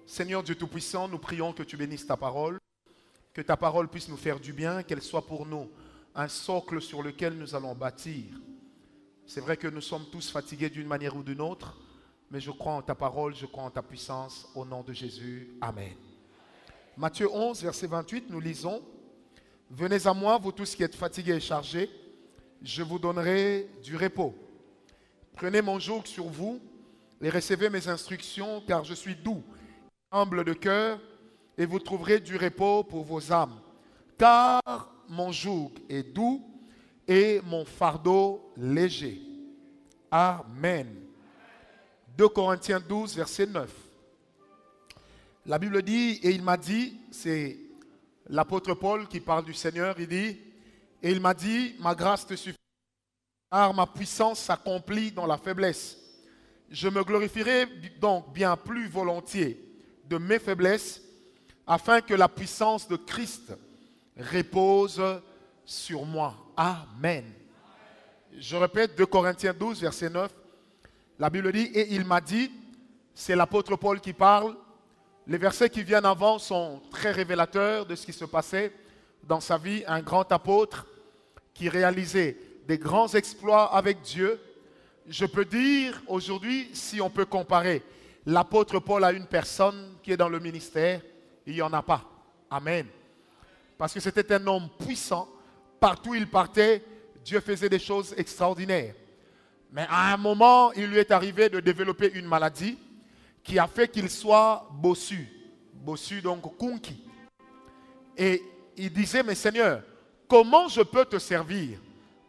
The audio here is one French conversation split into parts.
Seigneur Dieu Tout-Puissant, nous prions que tu bénisses ta parole, que ta parole puisse nous faire du bien, qu'elle soit pour nous un socle sur lequel nous allons bâtir. C'est vrai que nous sommes tous fatigués d'une manière ou d'une autre, mais je crois en ta parole, je crois en ta puissance, au nom de Jésus. Amen. Matthieu 11, verset 28, nous lisons « Venez à moi, vous tous qui êtes fatigués et chargés, je vous donnerai du repos. Prenez mon joug sur vous et recevez mes instructions, car je suis doux, humble de cœur, et vous trouverez du repos pour vos âmes. Car mon joug est doux et mon fardeau léger. » Amen. 2 Corinthiens 12, verset 9. La Bible dit, et il m'a dit, c'est l'apôtre Paul qui parle du Seigneur, il dit, et il m'a dit, ma grâce te suffit, car ma puissance s'accomplit dans la faiblesse. Je me glorifierai donc bien plus volontiers de mes faiblesses, afin que la puissance de Christ repose sur moi. Amen. Je répète, 2 Corinthiens 12, verset 9. La Bible dit, et il m'a dit, c'est l'apôtre Paul qui parle. Les versets qui viennent avant sont très révélateurs de ce qui se passait dans sa vie. Un grand apôtre qui réalisait des grands exploits avec Dieu. Je peux dire aujourd'hui, si on peut comparer l'apôtre Paul a une personne qui est dans le ministère, il n'y en a pas. Amen. Parce que c'était un homme puissant. Partout où il partait, Dieu faisait des choses extraordinaires. Mais à un moment, il lui est arrivé de développer une maladie qui a fait qu'il soit bossu. Bossu, donc kunki. Et il disait, mais Seigneur, comment je peux te servir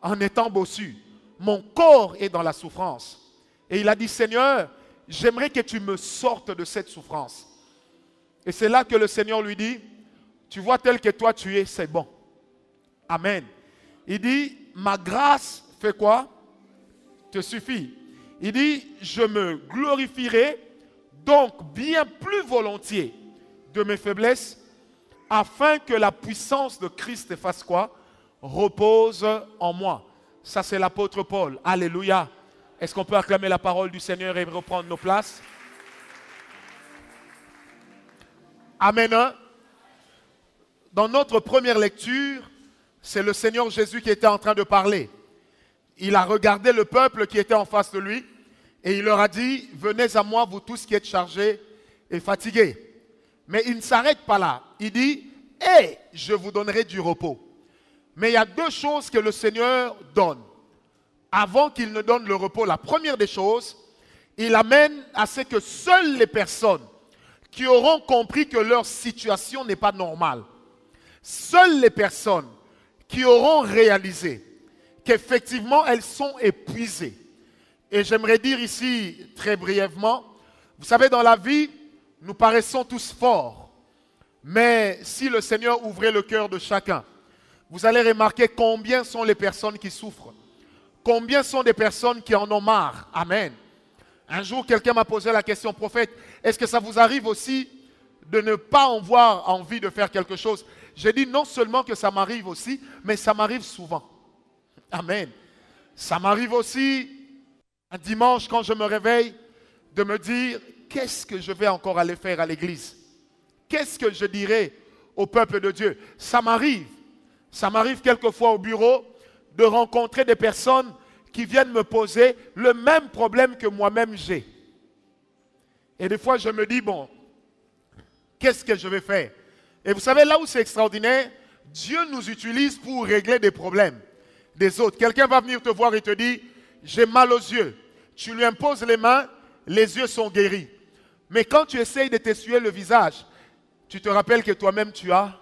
en étant bossu? Mon corps est dans la souffrance. Et il a dit, Seigneur, j'aimerais que tu me sortes de cette souffrance. Et c'est là que le Seigneur lui dit, tu vois tel que toi tu es, c'est bon. Amen. Il dit, ma grâce fait quoi? Te suffit. Il dit, je me glorifierai donc bien plus volontiers de mes faiblesses, afin que la puissance de Christ fasse quoi? Repose en moi. Ça c'est l'apôtre Paul. Alléluia. Est-ce qu'on peut acclamer la parole du Seigneur et reprendre nos places? Amen. Dans notre première lecture, c'est le Seigneur Jésus qui était en train de parler. Il a regardé le peuple qui était en face de lui et il leur a dit, venez à moi vous tous qui êtes chargés et fatigués. Mais il ne s'arrête pas là. Il dit, et je vous donnerai du repos. Mais il y a deux choses que le Seigneur donne. Avant qu'il ne donne le repos, la première des choses, il amène à ce que seules les personnes qui auront compris que leur situation n'est pas normale, seules les personnes qui auront réalisé qu'effectivement elles sont épuisées. Et j'aimerais dire ici très brièvement, vous savez, dans la vie, nous paraissons tous forts, mais si le Seigneur ouvrait le cœur de chacun, vous allez remarquer combien sont les personnes qui souffrent. Combien sont des personnes qui en ont marre? Amen. Un jour, quelqu'un m'a posé la question, prophète, est-ce que ça vous arrive aussi de ne pas avoir envie de faire quelque chose? J'ai dit non seulement que ça m'arrive aussi, mais ça m'arrive souvent. Amen. Ça m'arrive aussi un dimanche quand je me réveille de me dire, qu'est-ce que je vais encore aller faire à l'église? Qu'est-ce que je dirai au peuple de Dieu? Ça m'arrive. Ça m'arrive quelquefois au bureau de rencontrer des personnes qui viennent me poser le même problème que moi-même j'ai. Et des fois, je me dis, bon, qu'est-ce que je vais faire? Et vous savez, là où c'est extraordinaire, Dieu nous utilise pour régler des problèmes des autres. Quelqu'un va venir te voir et te dit, j'ai mal aux yeux. Tu lui imposes les mains, les yeux sont guéris. Mais quand tu essayes de t'essuyer le visage, tu te rappelles que toi-même tu as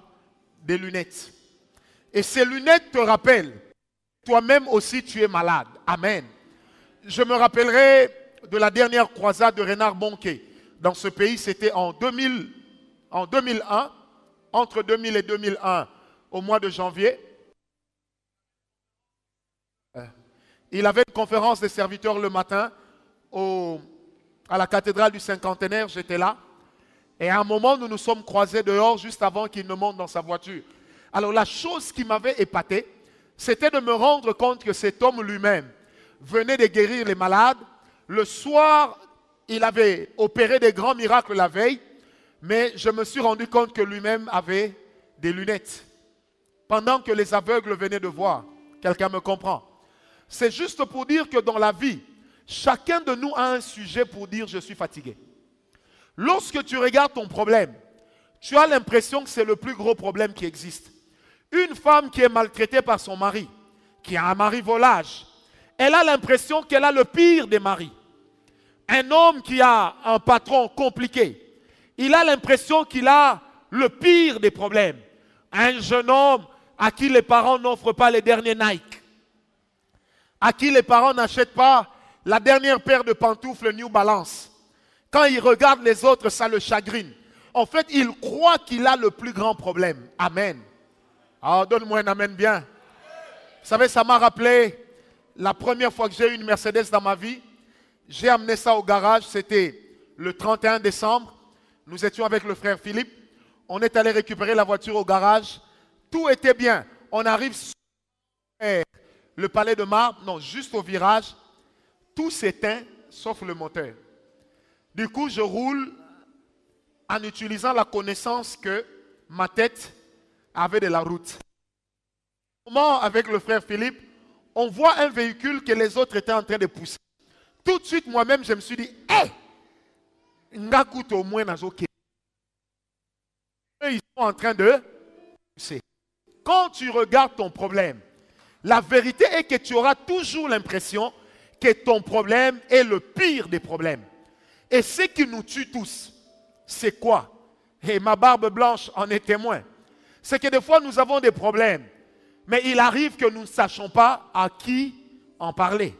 des lunettes. Et ces lunettes te rappellent, toi-même aussi tu es malade. Amen. Je me rappellerai de la dernière croisade de Reinhard Bonnke. Dans ce pays, c'était en 2001, entre 2000 et 2001, au mois de janvier. Il avait une conférence des serviteurs le matin à la cathédrale du Cinquantenaire, j'étais là. Et à un moment, nous nous sommes croisés dehors juste avant qu'il ne monte dans sa voiture. Alors la chose qui m'avait épaté, c'était de me rendre compte que cet homme lui-même venait de guérir les malades. Le soir, il avait opéré des grands miracles la veille, mais je me suis rendu compte que lui-même avait des lunettes. Pendant que les aveugles venaient de voir. Quelqu'un me comprend? C'est juste pour dire que dans la vie, chacun de nous a un sujet pour dire « je suis fatigué ». Lorsque tu regardes ton problème, tu as l'impression que c'est le plus gros problème qui existe. Une femme qui est maltraitée par son mari, qui a un mari volage, elle a l'impression qu'elle a le pire des maris. Un homme qui a un patron compliqué, il a l'impression qu'il a le pire des problèmes. Un jeune homme à qui les parents n'offrent pas les derniers Nike, à qui les parents n'achètent pas la dernière paire de pantoufles New Balance. Quand il regarde les autres, ça le chagrine. En fait, il croit qu'il a le plus grand problème. Amen. Alors, donne-moi un amen bien. Vous savez, ça m'a rappelé la première fois que j'ai eu une Mercedes dans ma vie. J'ai amené ça au garage, c'était le 31 décembre. Nous étions avec le frère Philippe. On est allé récupérer la voiture au garage. Tout était bien. On arrive sur le palais de marbre, non, juste au virage. Tout s'éteint, sauf le moteur. Du coup, je roule en utilisant la connaissance que ma tête avait de la route. Comment, avec le frère Philippe, on voit un véhicule que les autres étaient en train de pousser. Tout de suite, moi-même, je me suis dit, hé, ngakout au moins dans OK. Ils sont en train de pousser. Quand tu regardes ton problème, la vérité est que tu auras toujours l'impression que ton problème est le pire des problèmes. Et ce qui nous tue tous, c'est quoi? Et ma barbe blanche en est témoin. C'est que des fois, nous avons des problèmes. Mais il arrive que nous ne sachions pas à qui en parler.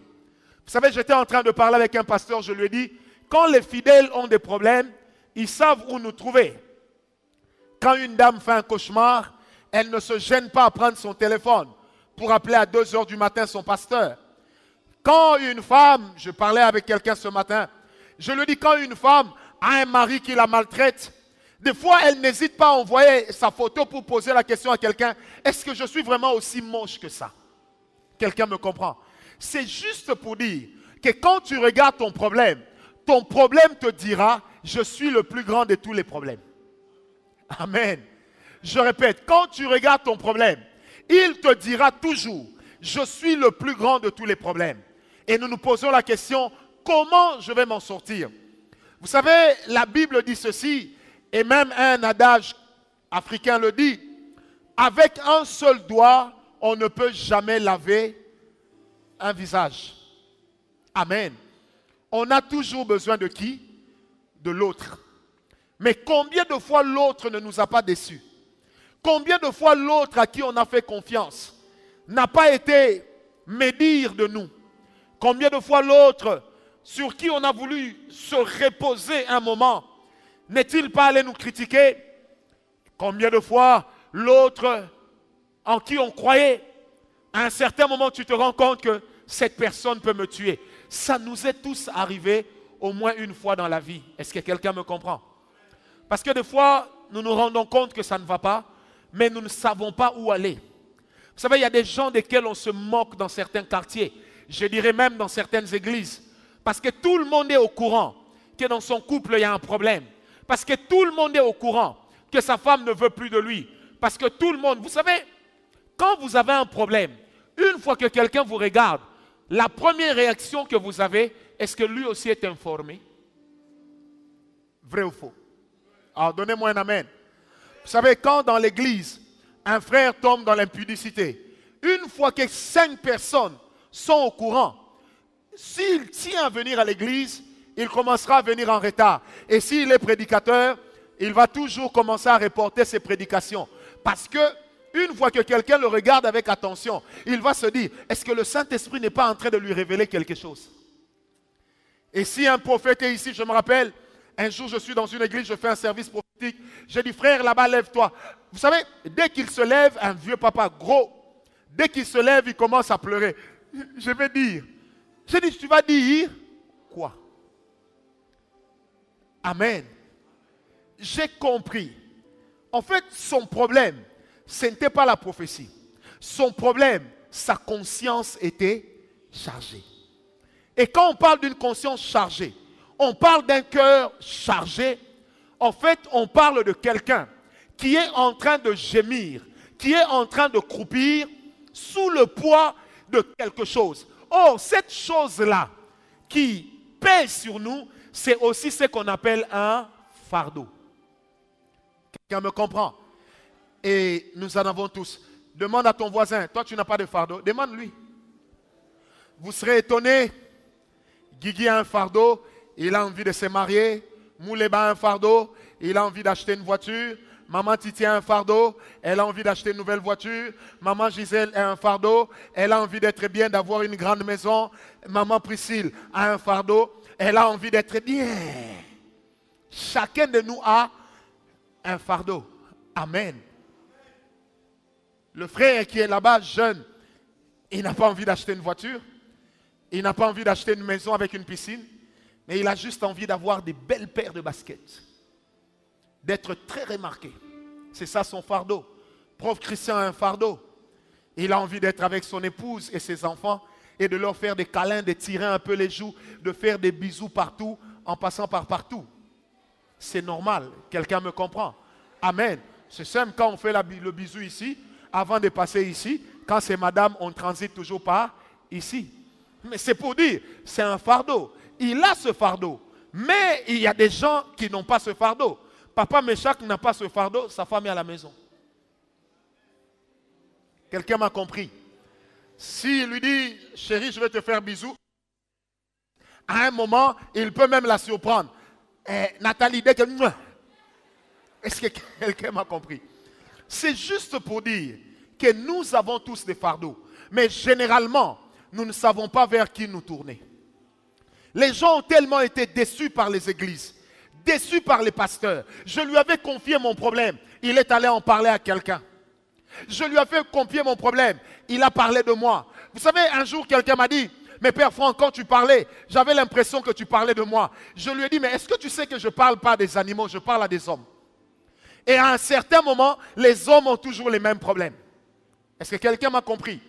Vous savez, j'étais en train de parler avec un pasteur, je lui ai dit, quand les fidèles ont des problèmes, ils savent où nous trouver. Quand une dame fait un cauchemar, elle ne se gêne pas à prendre son téléphone pour appeler à 2 heures du matin son pasteur. Quand une femme, je parlais avec quelqu'un ce matin, je lui dis quand une femme a un mari qui la maltraite, des fois elle n'hésite pas à envoyer sa photo pour poser la question à quelqu'un, est-ce que je suis vraiment aussi moche que ça? Quelqu'un me comprend? C'est juste pour dire que quand tu regardes ton problème te dira, je suis le plus grand de tous les problèmes. Amen. Je répète, quand tu regardes ton problème, il te dira toujours, je suis le plus grand de tous les problèmes. Et nous nous posons la question, comment je vais m'en sortir? Vous savez, la Bible dit ceci, et même un adage africain le dit, avec un seul doigt, on ne peut jamais laver un visage. Amen. On a toujours besoin de qui? De l'autre. Mais combien de fois l'autre ne nous a pas déçus? Combien de fois l'autre à qui on a fait confiance n'a pas été médire de nous? Combien de fois l'autre sur qui on a voulu se reposer un moment n'est-il pas allé nous critiquer? Combien de fois l'autre en qui on croyait, à un certain moment tu te rends compte que cette personne peut me tuer. Ça nous est tous arrivé au moins une fois dans la vie. Est-ce que quelqu'un me comprend? Parce que des fois, nous nous rendons compte que ça ne va pas, mais nous ne savons pas où aller. Vous savez, il y a des gens desquels on se moque dans certains quartiers. Je dirais même dans certaines églises. Parce que tout le monde est au courant que dans son couple, il y a un problème. Parce que tout le monde est au courant que sa femme ne veut plus de lui. Parce que tout le monde, vous savez, quand vous avez un problème, une fois que quelqu'un vous regarde, la première réaction que vous avez, est-ce que lui aussi est informé? Vrai ou faux? Alors donnez-moi un amen. Vous savez, quand dans l'église, un frère tombe dans l'impudicité, une fois que 5 personnes sont au courant, s'il tient à venir à l'église, il commencera à venir en retard. Et s'il est prédicateur, il va toujours commencer à reporter ses prédications. Parce que, une fois que quelqu'un le regarde avec attention, il va se dire, est-ce que le Saint-Esprit n'est pas en train de lui révéler quelque chose? Et si un prophète est ici, je me rappelle, un jour je suis dans une église, je fais un service prophétique, j'ai dit, frère, là-bas, lève-toi. Vous savez, dès qu'il se lève, un vieux papa gros, dès qu'il se lève, il commence à pleurer. Je vais dire, j'ai dit, tu vas dire quoi? Amen. j'ai compris. En fait, son problème, ce n'était pas la prophétie. Son problème, sa conscience était chargée. Et quand on parle d'une conscience chargée, on parle d'un cœur chargé. En fait, on parle de quelqu'un qui est en train de gémir, qui est en train de croupir sous le poids de quelque chose. Or, cette chose-là qui pèse sur nous, c'est aussi ce qu'on appelle un fardeau. Quelqu'un me comprend? Et nous en avons tous. Demande à ton voisin, toi tu n'as pas de fardeau, demande-lui. Vous serez étonné. Guigui a un fardeau, il a envie de se marier. Mouleba a un fardeau, il a envie d'acheter une voiture. Maman Titi a un fardeau, elle a envie d'acheter une nouvelle voiture. Maman Gisèle a un fardeau, elle a envie d'être bien, d'avoir une grande maison. Maman Priscille a un fardeau, elle a envie d'être bien. Chacun de nous a un fardeau. Amen. Le frère qui est là-bas, jeune, il n'a pas envie d'acheter une voiture. Il n'a pas envie d'acheter une maison avec une piscine. Mais il a juste envie d'avoir des belles paires de baskets. D'être très remarqué. C'est ça son fardeau. Prof Christian a un fardeau. Il a envie d'être avec son épouse et ses enfants et de leur faire des câlins, de tirer un peu les joues, de faire des bisous partout en passant par partout. C'est normal. Quelqu'un me comprend? Amen. C'est simple quand on fait le bisou ici, avant de passer ici, quand c'est madame, on transite toujours par ici. Mais c'est pour dire, c'est un fardeau. Il a ce fardeau. Mais il y a des gens qui n'ont pas ce fardeau. Papa Méchac n'a pas ce fardeau, sa femme est à la maison. Quelqu'un m'a compris. S'il lui dit, chérie, je vais te faire bisou, à un moment, il peut même la surprendre. Nathalie, dès que... Est-ce que quelqu'un m'a compris? C'est juste pour dire que nous avons tous des fardeaux. Mais généralement, nous ne savons pas vers qui nous tourner. Les gens ont tellement été déçus par les églises, déçus par les pasteurs. Je lui avais confié mon problème. Il est allé en parler à quelqu'un. Je lui avais confié mon problème. Il a parlé de moi. Vous savez, un jour, quelqu'un m'a dit, mais Père Franck, quand tu parlais, j'avais l'impression que tu parlais de moi. Je lui ai dit, mais est-ce que tu sais que je ne parle pas des animaux, je parle à des hommes? Et à un certain moment, les hommes ont toujours les mêmes problèmes. Est-ce que quelqu'un m'a compris?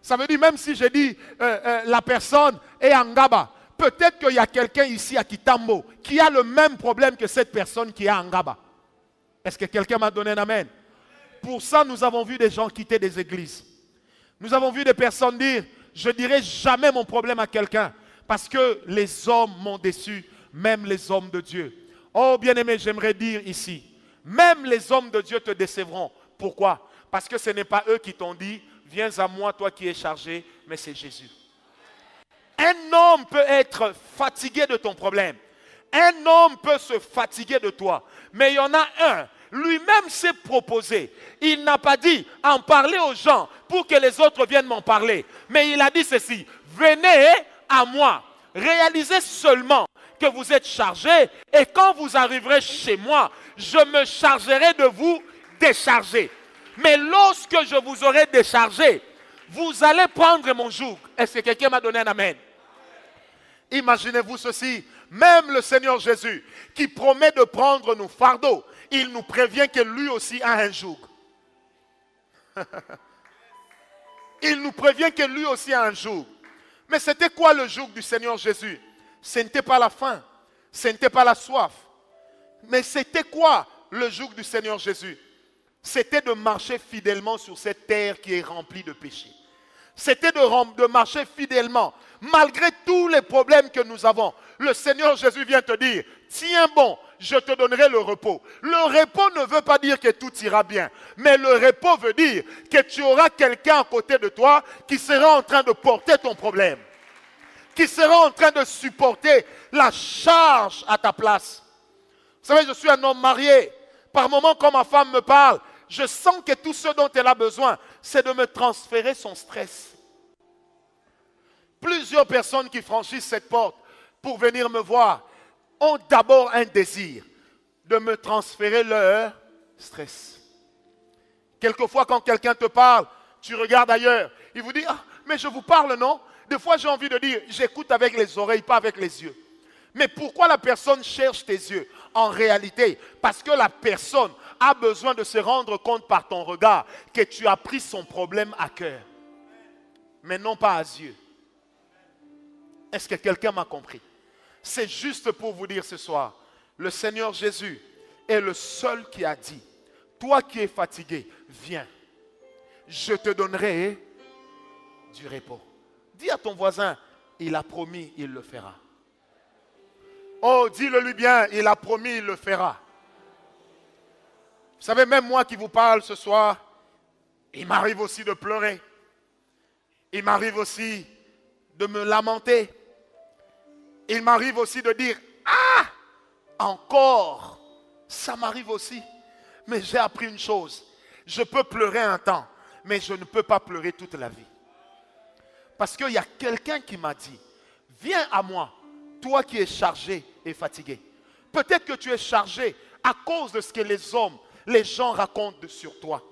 Ça veut dire, même si je dis, la personne est en Ngaba, peut-être qu'il y a quelqu'un ici à Kitambo qui a le même problème que cette personne qui est en Ngaba. Est-ce que quelqu'un m'a donné un amen? Pour ça, nous avons vu des gens quitter des églises. Nous avons vu des personnes dire, je ne dirai jamais mon problème à quelqu'un parce que les hommes m'ont déçu, même les hommes de Dieu. Oh bien-aimé, j'aimerais dire ici, même les hommes de Dieu te décevront. Pourquoi? Parce que ce n'est pas eux qui t'ont dit, viens à moi, toi qui es chargé, mais c'est Jésus. Un homme peut être fatigué de ton problème. Un homme peut se fatiguer de toi. Mais il y en a un, lui-même s'est proposé. Il n'a pas dit en parler aux gens pour que les autres viennent m'en parler. Mais il a dit ceci, venez à moi. Réalisez seulement que vous êtes chargé et quand vous arriverez chez moi, je me chargerai de vous décharger. Mais lorsque je vous aurai déchargé, vous allez prendre mon joug. Est-ce que quelqu'un m'a donné un amen? Imaginez-vous ceci, même le Seigneur Jésus qui promet de prendre nos fardeaux, il nous prévient que lui aussi a un joug. Il nous prévient que lui aussi a un joug. Mais c'était quoi le joug du Seigneur Jésus? Ce n'était pas la faim, ce n'était pas la soif. Mais c'était quoi le joug du Seigneur Jésus? C'était de marcher fidèlement sur cette terre qui est remplie de péchés. C'était de marcher fidèlement. Malgré tous les problèmes que nous avons, le Seigneur Jésus vient te dire, tiens bon, je te donnerai le repos. Le repos ne veut pas dire que tout ira bien. Mais le repos veut dire que tu auras quelqu'un à côté de toi qui sera en train de porter ton problème. Qui sera en train de supporter la charge à ta place. Vous savez, je suis un homme marié. Par moments, quand ma femme me parle, je sens que tout ce dont elle a besoin, c'est de me transférer son stress. Plusieurs personnes qui franchissent cette porte pour venir me voir ont d'abord un désir de me transférer leur stress. Quelquefois, quand quelqu'un te parle, tu regardes ailleurs. Il vous dit, ah, mais je vous parle, non? Des fois, j'ai envie de dire, j'écoute avec les oreilles, pas avec les yeux. Mais pourquoi la personne cherche tes yeux? En réalité, parce que la personne a besoin de se rendre compte par ton regard que tu as pris son problème à cœur, mais non pas à yeux. Est-ce que quelqu'un m'a compris? C'est juste pour vous dire ce soir, le Seigneur Jésus est le seul qui a dit, toi qui es fatigué, viens, je te donnerai du repos. Dis à ton voisin, il a promis, il le fera. Oh, dis-le lui bien, il a promis, il le fera. Vous savez, même moi qui vous parle ce soir, il m'arrive aussi de pleurer. Il m'arrive aussi de me lamenter. Il m'arrive aussi de dire, ah, encore, ça m'arrive aussi. Mais j'ai appris une chose, je peux pleurer un temps, mais je ne peux pas pleurer toute la vie. Parce qu'il y a quelqu'un qui m'a dit, viens à moi, toi qui es chargé et fatigué. Peut-être que tu es chargé à cause de ce que les gens racontent sur toi.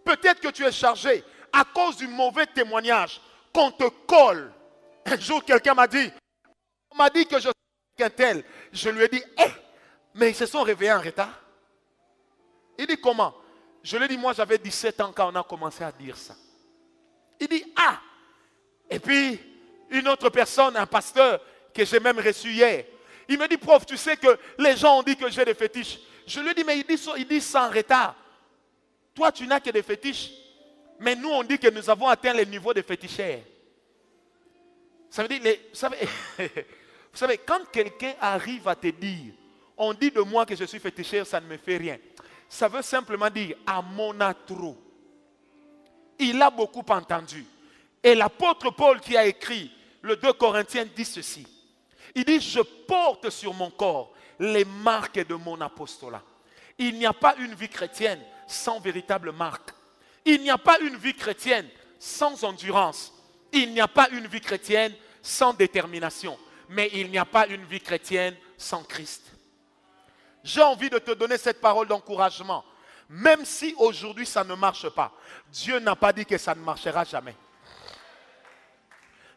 Peut-être que tu es chargé à cause du mauvais témoignage qu'on te colle. Un jour, quelqu'un m'a dit, on m'a dit que je suis quelqu'un tel. Je lui ai dit, mais ils se sont réveillés en retard. Il dit, comment? Je lui ai dit, moi j'avais 17 ans quand on a commencé à dire ça. Il dit, ah! Et puis, une autre personne, un pasteur, que j'ai même reçu hier, il me dit, prof, tu sais que les gens ont dit que j'ai des fétiches. Je lui ai dit, mais il dit ça en retard. Toi, tu n'as que des fétiches. Mais nous, on dit que nous avons atteint les niveaux des féticheurs. Ça veut dire, vous savez, quand quelqu'un arrive à te dire, on dit de moi que je suis féticheur, ça ne me fait rien. Ça veut simplement dire, à mon trop. Il a beaucoup entendu. Et l'apôtre Paul qui a écrit, le 2 Corinthiens dit ceci. Il dit, je porte sur mon corps les marques de mon apostolat. Il n'y a pas une vie chrétienne sans véritable marque. Il n'y a pas une vie chrétienne sans endurance. Il n'y a pas une vie chrétienne sans détermination. Mais il n'y a pas une vie chrétienne sans Christ. J'ai envie de te donner cette parole d'encouragement. Même si aujourd'hui ça ne marche pas, Dieu n'a pas dit que ça ne marchera jamais.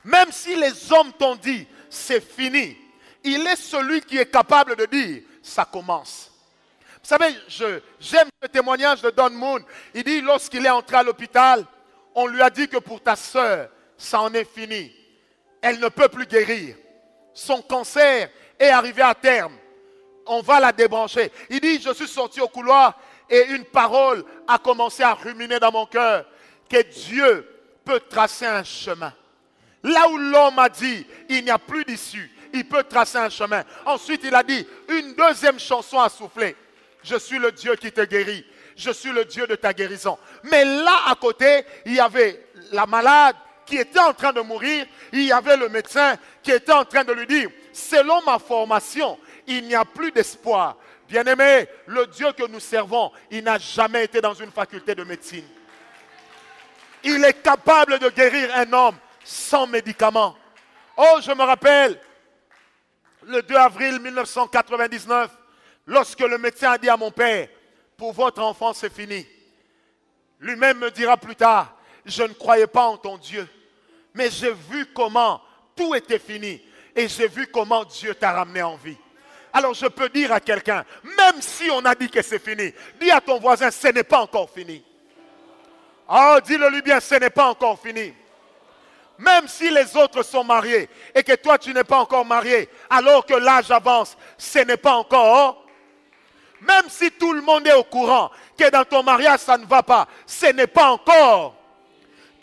Même si les hommes t'ont dit, c'est fini, il est celui qui est capable de dire, ça commence. Vous savez, j'aime le témoignage de Don Moon. Il dit, lorsqu'il est entré à l'hôpital, on lui a dit que pour ta sœur, ça en est fini. Elle ne peut plus guérir. Son cancer est arrivé à terme. On va la débrancher. Il dit, je suis sorti au couloir et une parole a commencé à ruminer dans mon cœur que Dieu peut tracer un chemin. Là où l'homme a dit, il n'y a plus d'issue, il peut tracer un chemin. Ensuite, il a dit, une deuxième chanson a soufflé. Je suis le Dieu qui te guérit. Je suis le Dieu de ta guérison. Mais là, à côté, il y avait la malade qui était en train de mourir. Il y avait le médecin qui était en train de lui dire, selon ma formation, il n'y a plus d'espoir. Bien-aimé, le Dieu que nous servons, il n'a jamais été dans une faculté de médecine. Il est capable de guérir un homme sans médicaments. Oh, je me rappelle, le 2 avril 1999, lorsque le médecin a dit à mon père, pour votre enfant c'est fini. Lui-même me dira plus tard, je ne croyais pas en ton Dieu, mais j'ai vu comment tout était fini et j'ai vu comment Dieu t'a ramené en vie. Alors je peux dire à quelqu'un, même si on a dit que c'est fini, dis à ton voisin, ce n'est pas encore fini. Oh, dis-le lui bien, ce n'est pas encore fini. Même si les autres sont mariés et que toi tu n'es pas encore marié, alors que l'âge avance, ce n'est pas encore. Même si tout le monde est au courant que dans ton mariage ça ne va pas, ce n'est pas encore.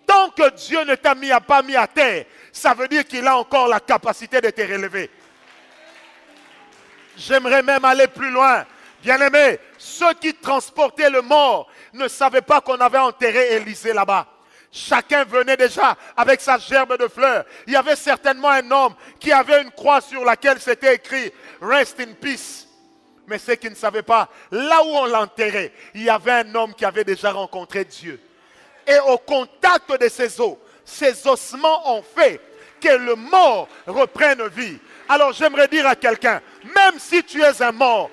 Tant que Dieu ne t'a pas mis à terre, ça veut dire qu'il a encore la capacité de te relever. J'aimerais même aller plus loin. Bien-aimés, ceux qui transportaient le mort ne savaient pas qu'on avait enterré Élisée là-bas. Chacun venait déjà avec sa gerbe de fleurs. Il y avait certainement un homme qui avait une croix sur laquelle c'était écrit « Rest in peace ». Mais ceux qui ne savaient pas, là où on l'enterrait, il y avait un homme qui avait déjà rencontré Dieu. Et au contact de ces os, ces ossements ont fait que le mort reprenne vie. Alors j'aimerais dire à quelqu'un, même si tu es un mort,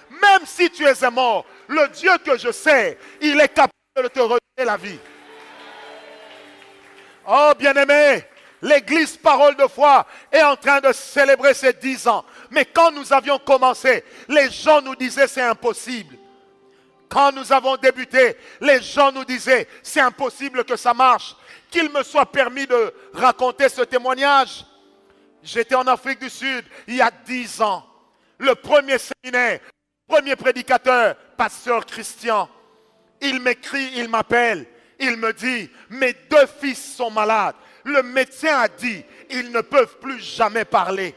même si tu es un mort, le Dieu que je sais, il est capable de te redonner la vie. Oh bien-aimé, l'église Parole de foi est en train de célébrer ses 10 ans. Mais quand nous avions commencé, les gens nous disaient c'est impossible. Quand nous avons débuté, les gens nous disaient c'est impossible que ça marche. Qu'il me soit permis de raconter ce témoignage. J'étais en Afrique du Sud il y a 10 ans. Le premier séminaire, le premier prédicateur, pasteur Christian. Il m'écrit, il m'appelle. Il me dit, mes 2 fils sont malades. Le médecin a dit, ils ne peuvent plus jamais parler.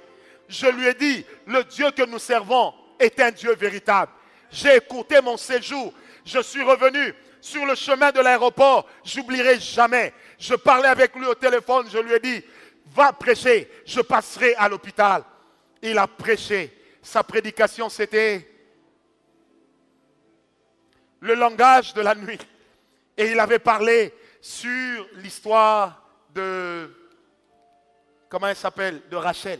Je lui ai dit, le Dieu que nous servons est un Dieu véritable. J'ai écouté mon séjour. Je suis revenu sur le chemin de l'aéroport. J'oublierai jamais. Je parlais avec lui au téléphone. Je lui ai dit, va prêcher. Je passerai à l'hôpital. Il a prêché. Sa prédication, c'était le langage de la nuit. Et il avait parlé sur l'histoire de, comment elle s'appelle, de Rachel.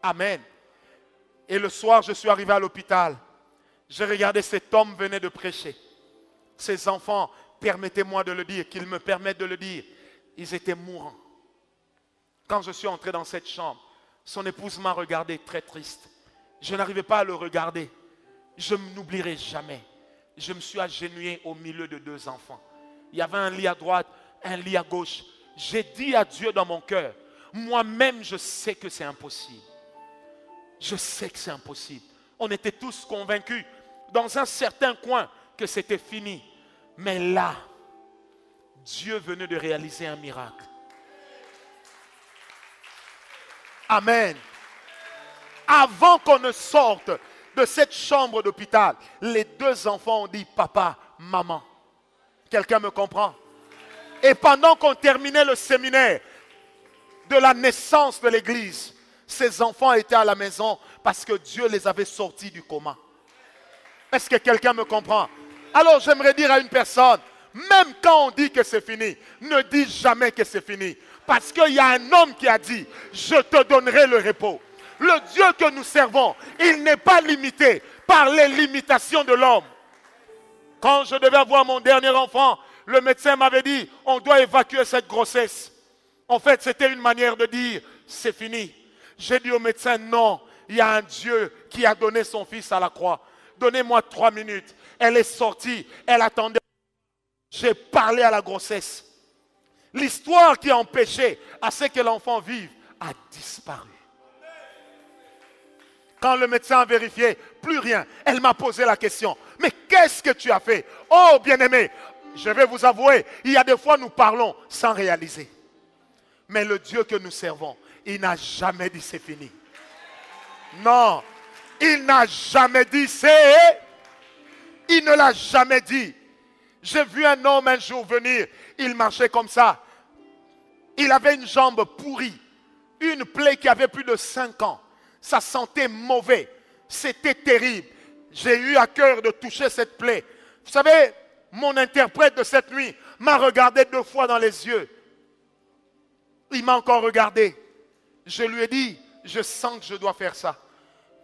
Amen. Et le soir, je suis arrivé à l'hôpital. J'ai regardé cet homme venait de prêcher. Ses enfants, permettez-moi de le dire, qu'ils me permettent de le dire, ils étaient mourants. Quand je suis entré dans cette chambre, son épouse m'a regardé très triste. Je n'arrivais pas à le regarder. Je n'oublierai jamais. Je me suis agenouillé au milieu de 2 enfants. Il y avait un lit à droite, un lit à gauche. J'ai dit à Dieu dans mon cœur, moi-même je sais que c'est impossible. Je sais que c'est impossible. On était tous convaincus dans un certain coin que c'était fini. Mais là, Dieu venait de réaliser un miracle. Amen. Avant qu'on ne sorte de cette chambre d'hôpital, les 2 enfants ont dit papa, maman. Quelqu'un me comprend? Et pendant qu'on terminait le séminaire de la naissance de l'église, ces enfants étaient à la maison parce que Dieu les avait sortis du coma. Est-ce que quelqu'un me comprend? Alors j'aimerais dire à une personne, même quand on dit que c'est fini, ne dis jamais que c'est fini. Parce qu'il y a un homme qui a dit, je te donnerai le repos. Le Dieu que nous servons, il n'est pas limité par les limitations de l'homme. Quand je devais avoir mon dernier enfant, le médecin m'avait dit, on doit évacuer cette grossesse. En fait, c'était une manière de dire, c'est fini. J'ai dit au médecin, non, il y a un Dieu qui a donné son fils à la croix. Donnez-moi 3 minutes. Elle est sortie, elle attendait. J'ai parlé à la grossesse. L'histoire qui a empêché à ce que l'enfant vive a disparu. Quand le médecin a vérifié, plus rien. Elle m'a posé la question, mais qu'est-ce que tu as fait? Oh bien-aimé, je vais vous avouer, il y a des fois nous parlons sans réaliser. Mais le Dieu que nous servons, il n'a jamais dit c'est fini. Non, il n'a jamais dit c'est... Il ne l'a jamais dit. J'ai vu un homme un jour venir, il marchait comme ça. Il avait une jambe pourrie, une plaie qui avait plus de 5 ans. Ça sentait mauvais, c'était terrible. J'ai eu à cœur de toucher cette plaie. Vous savez, mon interprète de cette nuit m'a regardé 2 fois dans les yeux. Il m'a encore regardé. Je lui ai dit, je sens que je dois faire ça.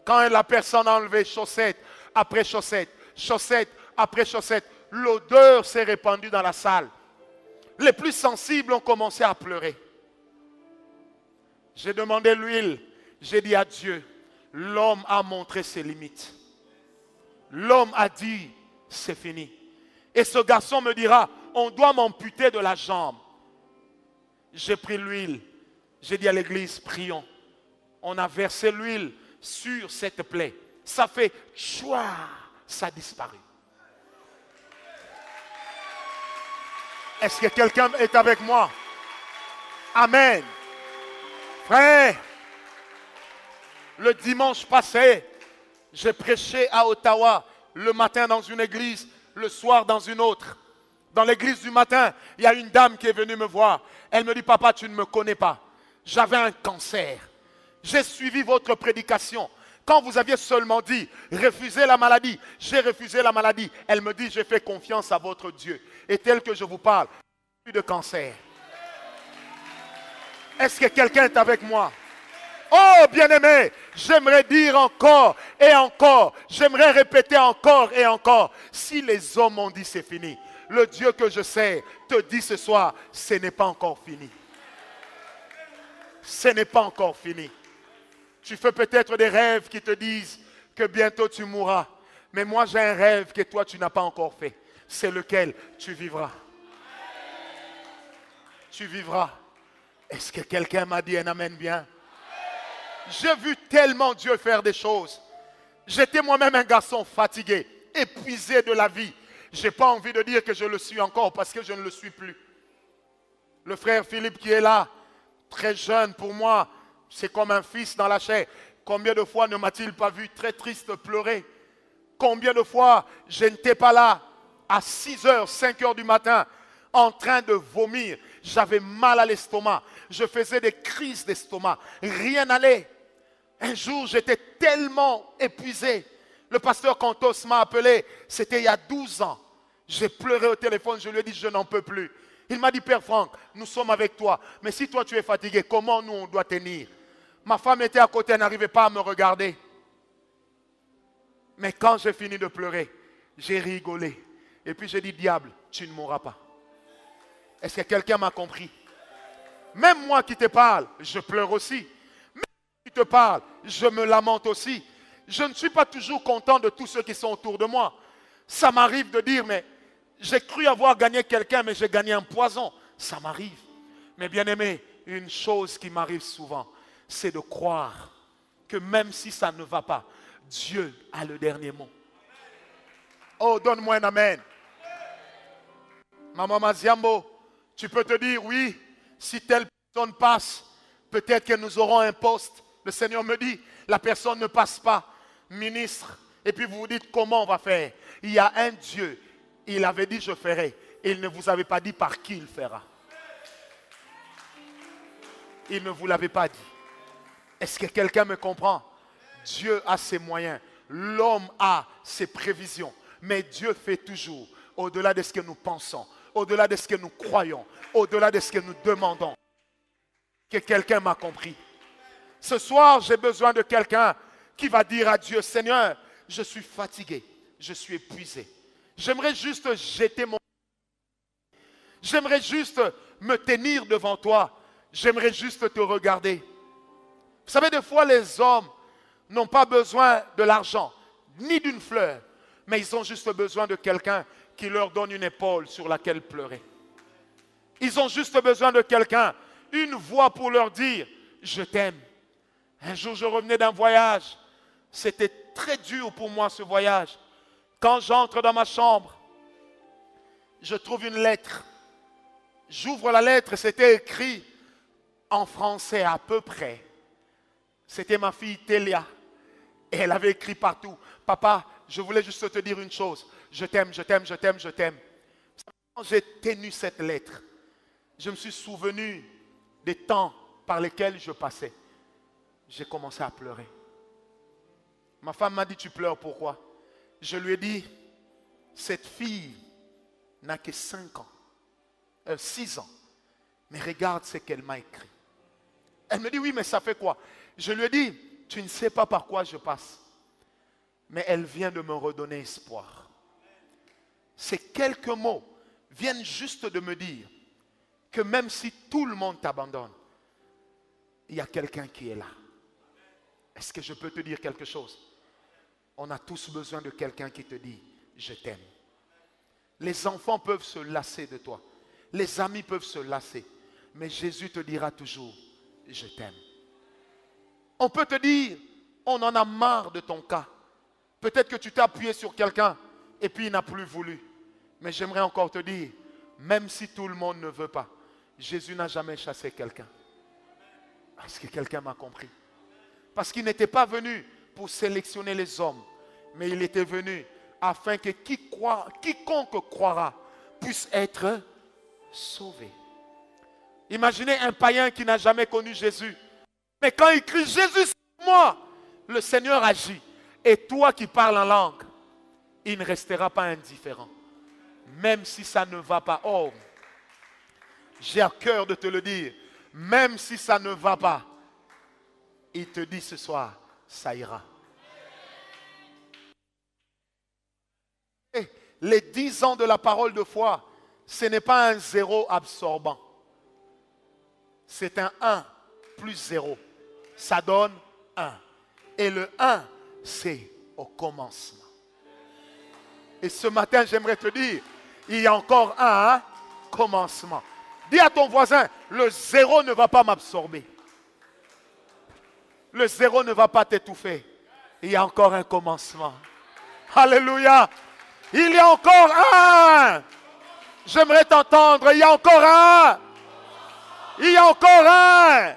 Quand la personne a enlevé chaussette après chaussette, chaussette après chaussette, l'odeur s'est répandue dans la salle. Les plus sensibles ont commencé à pleurer. J'ai demandé l'huile. J'ai dit à Dieu, l'homme a montré ses limites. L'homme a dit, c'est fini. Et ce garçon me dira, on doit m'amputer de la jambe. J'ai pris l'huile. J'ai dit à l'église, prions. On a versé l'huile sur cette plaie. Ça fait chouah, ça a disparu. Est-ce que quelqu'un est avec moi? Amen. Frère, le dimanche passé, j'ai prêché à Ottawa, le matin dans une église, le soir dans une autre. Dans l'église du matin, il y a une dame qui est venue me voir. Elle me dit, papa, tu ne me connais pas. J'avais un cancer. J'ai suivi votre prédication. Quand vous aviez seulement dit, refusez la maladie, j'ai refusé la maladie. Elle me dit, j'ai fait confiance à votre Dieu. Et tel que je vous parle, plus de cancer. Est-ce que quelqu'un est avec moi? Oh, bien-aimé, j'aimerais dire encore et encore. J'aimerais répéter encore et encore. Si les hommes ont dit c'est fini, le Dieu que je sais te dit ce soir, ce n'est pas encore fini. Ce n'est pas encore fini. Tu fais peut-être des rêves qui te disent que bientôt tu mourras. Mais moi j'ai un rêve que toi tu n'as pas encore fait. C'est lequel? Tu vivras. Tu vivras. Est-ce que quelqu'un m'a dit un amen bien? J'ai vu tellement Dieu faire des choses. J'étais moi-même un garçon fatigué, épuisé de la vie. Je n'ai pas envie de dire que je le suis encore parce que je ne le suis plus. Le frère Philippe qui est là, très jeune pour moi, c'est comme un fils dans la chair. Combien de fois ne m'a-t-il pas vu très triste pleurer? Combien de fois je n'étais pas là à 6 heures, 5 heures du matin en train de vomir. J'avais mal à l'estomac. Je faisais des crises d'estomac. Rien n'allait. Un jour, j'étais tellement épuisé. Le pasteur Cantos m'a appelé. C'était il y a 12 ans. J'ai pleuré au téléphone. Je lui ai dit, je n'en peux plus. Il m'a dit, Père Franck, nous sommes avec toi. Mais si toi, tu es fatigué, comment nous, on doit tenir? Ma femme était à côté. Elle n'arrivait pas à me regarder. Mais quand j'ai fini de pleurer, j'ai rigolé. Et puis j'ai dit, diable, tu ne mourras pas. Est-ce que quelqu'un m'a compris? Même moi qui te parle, je pleure aussi. Même moi qui te parle, je me lamente aussi. Je ne suis pas toujours content de tous ceux qui sont autour de moi. Ça m'arrive de dire, mais j'ai cru avoir gagné quelqu'un, mais j'ai gagné un poison. Ça m'arrive. Mais bien aimé, une chose qui m'arrive souvent, c'est de croire que même si ça ne va pas, Dieu a le dernier mot. Oh, donne-moi un amen. Maman Maziambo, tu peux te dire, oui, si telle personne passe, peut-être que nous aurons un poste. Le Seigneur me dit, la personne ne passe pas, ministre. Et puis vous vous dites, comment on va faire? Il y a un Dieu, il avait dit, je ferai. Et il ne vous avait pas dit par qui il fera. Il ne vous l'avait pas dit. Est-ce que quelqu'un me comprend? Dieu a ses moyens. L'homme a ses prévisions. Mais Dieu fait toujours au-delà de ce que nous pensons, au-delà de ce que nous croyons, au-delà de ce que nous demandons. Que quelqu'un m'a compris. Ce soir, j'ai besoin de quelqu'un qui va dire à Dieu, Seigneur, je suis fatigué, je suis épuisé. J'aimerais juste jeter mon... J'aimerais juste me tenir devant toi. J'aimerais juste te regarder. Vous savez, des fois, les hommes n'ont pas besoin de l'argent, ni d'une fleur, mais ils ont juste besoin de quelqu'un qui leur donne une épaule sur laquelle pleurer. Ils ont juste besoin de quelqu'un, une voix pour leur dire, je t'aime. Un jour, je revenais d'un voyage. C'était très dur pour moi, ce voyage. Quand j'entre dans ma chambre, je trouve une lettre. J'ouvre la lettre, c'était écrit en français à peu près. C'était ma fille Télia. Et elle avait écrit partout. Papa, je voulais juste te dire une chose. Je t'aime, je t'aime, je t'aime, je t'aime. Quand j'ai tenu cette lettre, je me suis souvenu des temps par lesquels je passais. J'ai commencé à pleurer. Ma femme m'a dit, tu pleures pourquoi? Je lui ai dit, cette fille n'a que 5 ans, 6 ans. Mais regarde ce qu'elle m'a écrit. Elle me dit, oui, mais ça fait quoi? Je lui ai dit, tu ne sais pas par quoi je passe. Mais elle vient de me redonner espoir. Ces quelques mots viennent juste de me dire que même si tout le monde t'abandonne, il y a quelqu'un qui est là. Est-ce que je peux te dire quelque chose? On a tous besoin de quelqu'un qui te dit, je t'aime. Les enfants peuvent se lasser de toi. Les amis peuvent se lasser. Mais Jésus te dira toujours, je t'aime. On peut te dire, on en a marre de ton cas. Peut-être que tu t'es appuyé sur quelqu'un et puis il n'a plus voulu. Mais j'aimerais encore te dire, même si tout le monde ne veut pas, Jésus n'a jamais chassé quelqu'un. Est-ce que quelqu'un m'a compris? Parce qu'il n'était pas venu pour sélectionner les hommes, mais il était venu afin que quiconque croira puisse être sauvé. Imaginez un païen qui n'a jamais connu Jésus. Mais quand il crie, Jésus, c'est moi, le Seigneur agit. Et toi qui parles en langue, il ne restera pas indifférent. Même si ça ne va pas. Oh, j'ai à cœur de te le dire. Même si ça ne va pas, il te dit ce soir, ça ira. Et les 10 ans de la parole de foi, ce n'est pas un 0 absorbant. C'est un 1 plus 0, ça donne 1. Et le 1, c'est au commencement. Et ce matin, j'aimerais te dire, il y a encore un commencement. Dis à ton voisin, le 0 ne va pas m'absorber. Le 0 ne va pas t'étouffer. Il y a encore un commencement. Alléluia. Il y a encore un. J'aimerais t'entendre. Il y a encore un. Il y a encore un.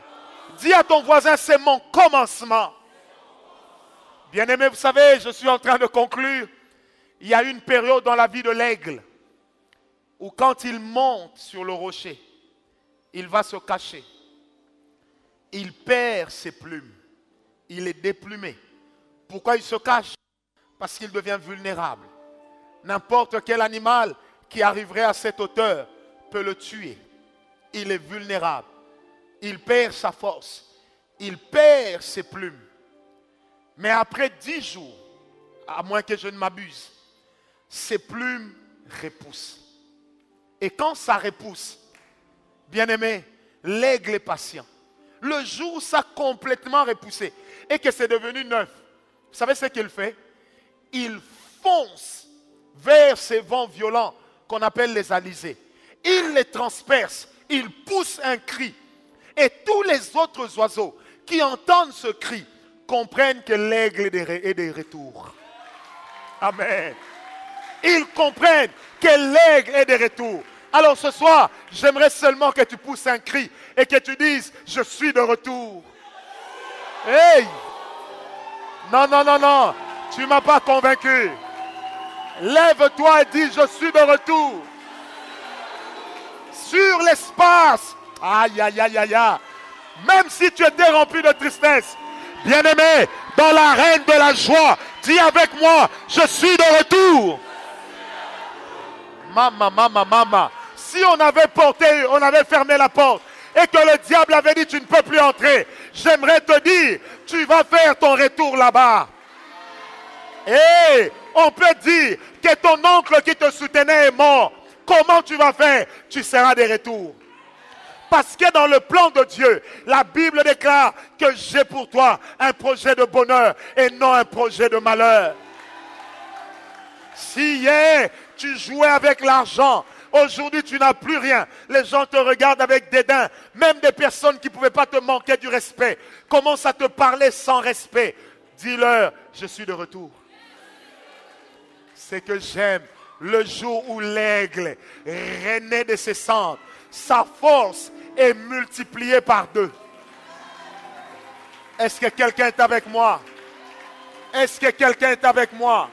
Dis à ton voisin, c'est mon commencement. Bien-aimé, vous savez, je suis en train de conclure. Il y a une période dans la vie de l'aigle où quand il monte sur le rocher, il va se cacher. Il perd ses plumes. Il est déplumé. Pourquoi il se cache? Parce qu'il devient vulnérable. N'importe quel animal qui arriverait à cette hauteur peut le tuer. Il est vulnérable. Il perd sa force. Il perd ses plumes. Mais après 10 jours, à moins que je ne m'abuse, ses plumes repoussent. Et quand ça repousse, bien aimé, l'aigle est patient. Le jour où ça a complètement repoussé et que c'est devenu neuf, vous savez ce qu'il fait? Il fonce vers ces vents violents qu'on appelle les alizés. Il les transperce, il pousse un cri. Et tous les autres oiseaux qui entendent ce cri comprennent que l'aigle est de retour. Amen. Ils comprennent que l'aigle est de retour. Alors ce soir, j'aimerais seulement que tu pousses un cri et que tu dises, je suis de retour. Hey! Non, non, non, non, tu ne m'as pas convaincu. Lève-toi et dis, je suis de retour. Sur l'espace. Aïe, aïe, aïe, aïe, aïe. Même si tu étais rempli de tristesse, bien-aimé, dans l'arène de la joie, dis avec moi, je suis de retour. Maman, maman, maman. Si on avait fermé la porte et que le diable avait dit tu ne peux plus entrer, j'aimerais te dire, tu vas faire ton retour là-bas. Et on peut dire que ton oncle qui te soutenait est mort. Comment tu vas faire? Tu seras de retour. Parce que dans le plan de Dieu, la Bible déclare que j'ai pour toi un projet de bonheur et non un projet de malheur. Si hier tu jouais avec l'argent, aujourd'hui tu n'as plus rien. Les gens te regardent avec dédain. Même des personnes qui ne pouvaient pas te manquer du respect commencent à te parler sans respect. Dis-leur, je suis de retour. C'est que j'aime le jour où l'aigle renaît de ses cendres. Sa force est multipliée par 2. Est-ce que quelqu'un est avec moi? Est-ce que quelqu'un est avec moi?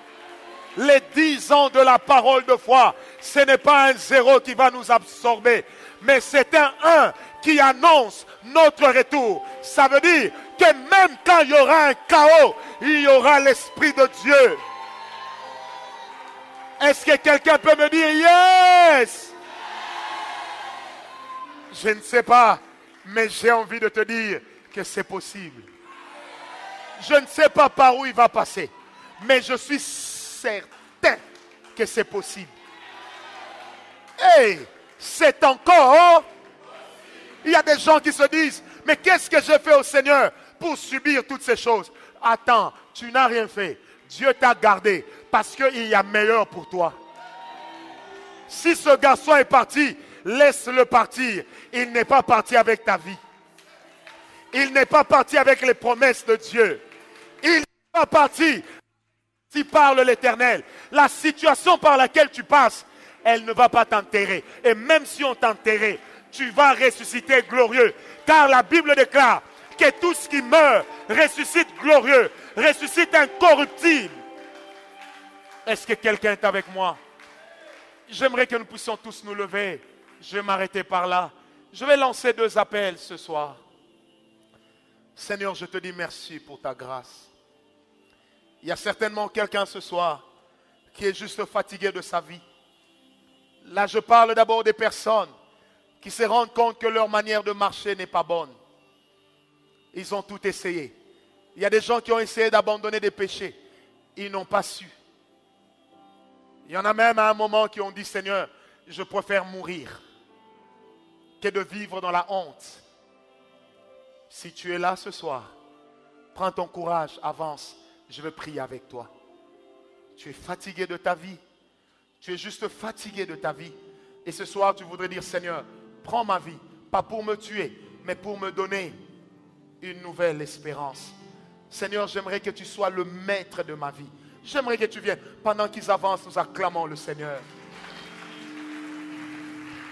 Les 10 ans de la parole de foi, ce n'est pas un 0 qui va nous absorber, mais c'est un 1 qui annonce notre retour. Ça veut dire que même quand il y aura un chaos, il y aura l'Esprit de Dieu. Est-ce que quelqu'un peut me dire yes? Je ne sais pas, mais j'ai envie de te dire que c'est possible. Je ne sais pas par où il va passer, mais je suis certain que c'est possible. Hey, c'est encore. Il y a des gens qui se disent, mais qu'est-ce que j'ai fait au Seigneur pour subir toutes ces choses? Attends, tu n'as rien fait. Dieu t'a gardé parce qu'il y a meilleur pour toi. Si ce garçon est parti, laisse-le partir. Il n'est pas parti avec ta vie. Il n'est pas parti avec les promesses de Dieu. Il n'est pas parti. Si parle l'Éternel, la situation par laquelle tu passes, elle ne va pas t'enterrer. Et même si on t'enterrait, tu vas ressusciter glorieux. Car la Bible déclare que tout ce qui meurt ressuscite glorieux, ressuscite incorruptible. Est-ce que quelqu'un est avec moi? J'aimerais que nous puissions tous nous lever. Je vais m'arrêter par là. Je vais lancer 2 appels ce soir. Seigneur, je te dis merci pour ta grâce. Il y a certainement quelqu'un ce soir qui est juste fatigué de sa vie. Là, je parle d'abord des personnes qui se rendent compte que leur manière de marcher n'est pas bonne. Ils ont tout essayé. Il y a des gens qui ont essayé d'abandonner des péchés. Ils n'ont pas su. Il y en a même à un moment qui ont dit, Seigneur, je préfère mourir que de vivre dans la honte. Si tu es là ce soir, prends ton courage, avance. Je vais prier avec toi. Tu es fatigué de ta vie. Tu es juste fatigué de ta vie. Et ce soir, tu voudrais dire, Seigneur, prends ma vie. Pas pour me tuer, mais pour me donner une nouvelle espérance. Seigneur, j'aimerais que tu sois le maître de ma vie. J'aimerais que tu viennes. Pendant qu'ils avancent, nous acclamons le Seigneur.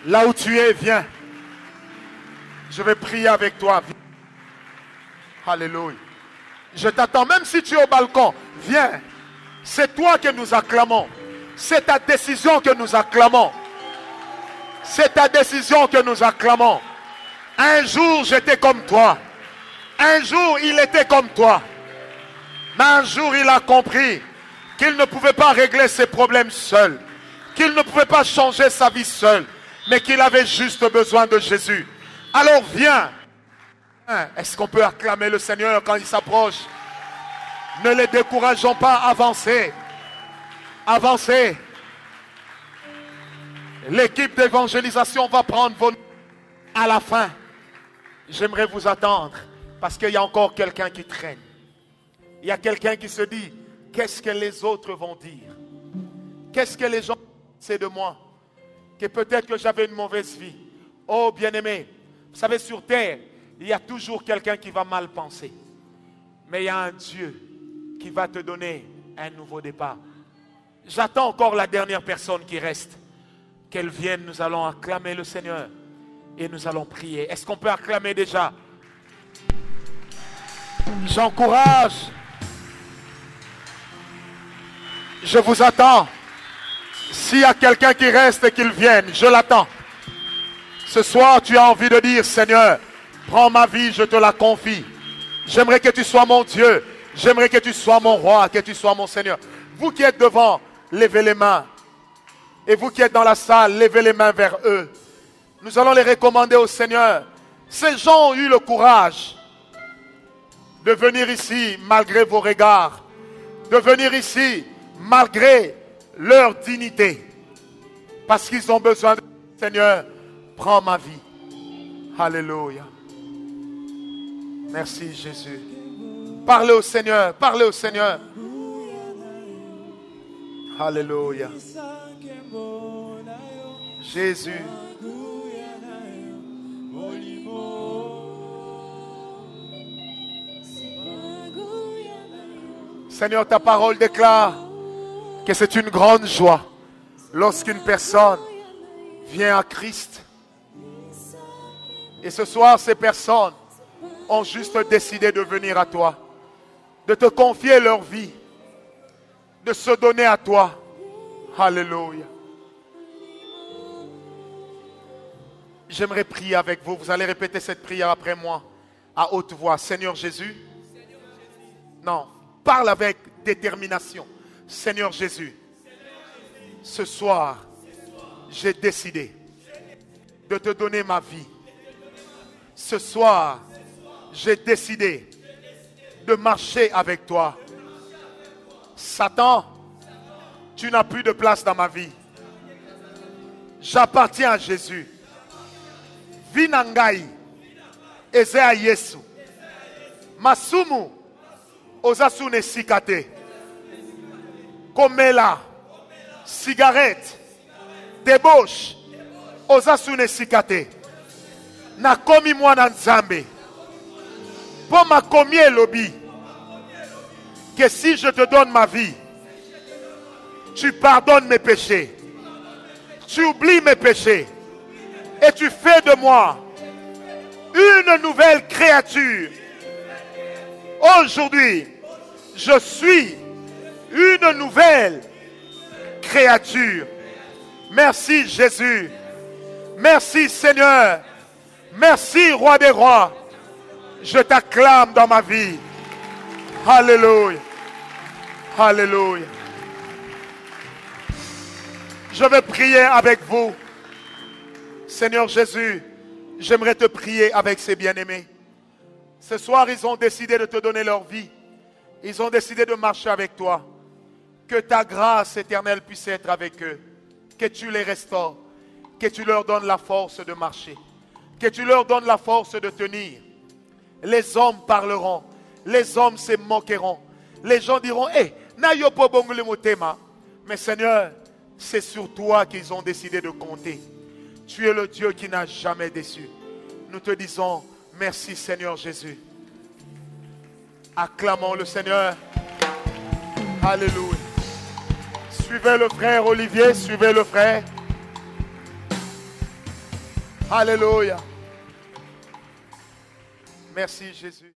Là où tu es, viens. Je vais prier avec toi. Alléluia. Je t'attends, même si tu es au balcon. Viens. C'est toi que nous acclamons. C'est ta décision que nous acclamons. C'est ta décision que nous acclamons. Un jour, j'étais comme toi. Un jour, il était comme toi. Mais un jour, il a compris qu'il ne pouvait pas régler ses problèmes seul. Qu'il ne pouvait pas changer sa vie seul. Mais qu'il avait juste besoin de Jésus. Alors viens. Est-ce qu'on peut acclamer le Seigneur quand il s'approche? Ne les décourageons pas, avancez. Avancez. L'équipe d'évangélisation va prendre vos noms à la fin. J'aimerais vous attendre parce qu'il y a encore quelqu'un qui traîne. Il y a quelqu'un qui se dit, qu'est-ce que les autres vont dire? Qu'est-ce que les gens pensent de moi? Que peut-être que j'avais une mauvaise vie. Oh bien-aimé, vous savez, sur terre, il y a toujours quelqu'un qui va mal penser. Mais il y a un Dieu qui va te donner un nouveau départ. J'attends encore la dernière personne qui reste. Qu'elle vienne, nous allons acclamer le Seigneur. Et nous allons prier. Est-ce qu'on peut acclamer déjà? J'encourage. Je vous attends. S'il y a quelqu'un qui reste, qu'il vienne. Je l'attends. Ce soir, tu as envie de dire, Seigneur, prends ma vie, je te la confie. J'aimerais que tu sois mon Dieu. J'aimerais que tu sois mon roi, que tu sois mon Seigneur. Vous qui êtes devant, levez les mains. Et vous qui êtes dans la salle, levez les mains vers eux. Nous allons les recommander au Seigneur. Ces gens ont eu le courage de venir ici malgré vos regards. De venir ici malgré leur dignité. Parce qu'ils ont besoin de Seigneur, prends ma vie. Alléluia. Merci Jésus. Parlez au Seigneur, parlez au Seigneur. Alléluia. Jésus. Seigneur, ta parole déclare que c'est une grande joie lorsqu'une personne vient à Christ. Et ce soir, ces personnes ont juste décidé de venir à toi, de te confier leur vie, de se donner à toi. Alléluia. J'aimerais prier avec vous. Vous allez répéter cette prière après moi, à haute voix. Seigneur Jésus. Non, parle avec détermination. Seigneur Jésus, ce soir, j'ai décidé de te donner ma vie. Ce soir, j'ai décidé de marcher avec toi. Satan, tu n'as plus de place dans ma vie. J'appartiens à Jésus. Vinangai, Ezea Yesu, Masumu, Ozasune Sikate, Komela, cigarette, débauche, Ozasune Sikate, Nakomi Mwana Nzambe, Poma Komie Lobi, que si je te donne ma vie, tu pardonnes mes péchés, tu oublies mes péchés, et tu fais de moi une nouvelle créature. Aujourd'hui, je suis une nouvelle créature. Merci Jésus. Merci Seigneur. Merci Roi des Rois. Je t'acclame dans ma vie. Alléluia. Alléluia. Je vais prier avec vous. Seigneur Jésus, j'aimerais te prier avec ces bien-aimés. Ce soir, ils ont décidé de te donner leur vie. Ils ont décidé de marcher avec toi. Que ta grâce éternelle puisse être avec eux. Que tu les restaures. Que tu leur donnes la force de marcher. Que tu leur donnes la force de tenir. Les hommes parleront. Les hommes se moqueront. Les gens diront, hé, n'ayo pas bon le motema. Mais Seigneur, c'est sur toi qu'ils ont décidé de compter. Tu es le Dieu qui n'a jamais déçu. Nous te disons, merci Seigneur Jésus. Acclamons le Seigneur. Alléluia. Suivez le frère Olivier, suivez le frère. Alléluia. Merci Jésus.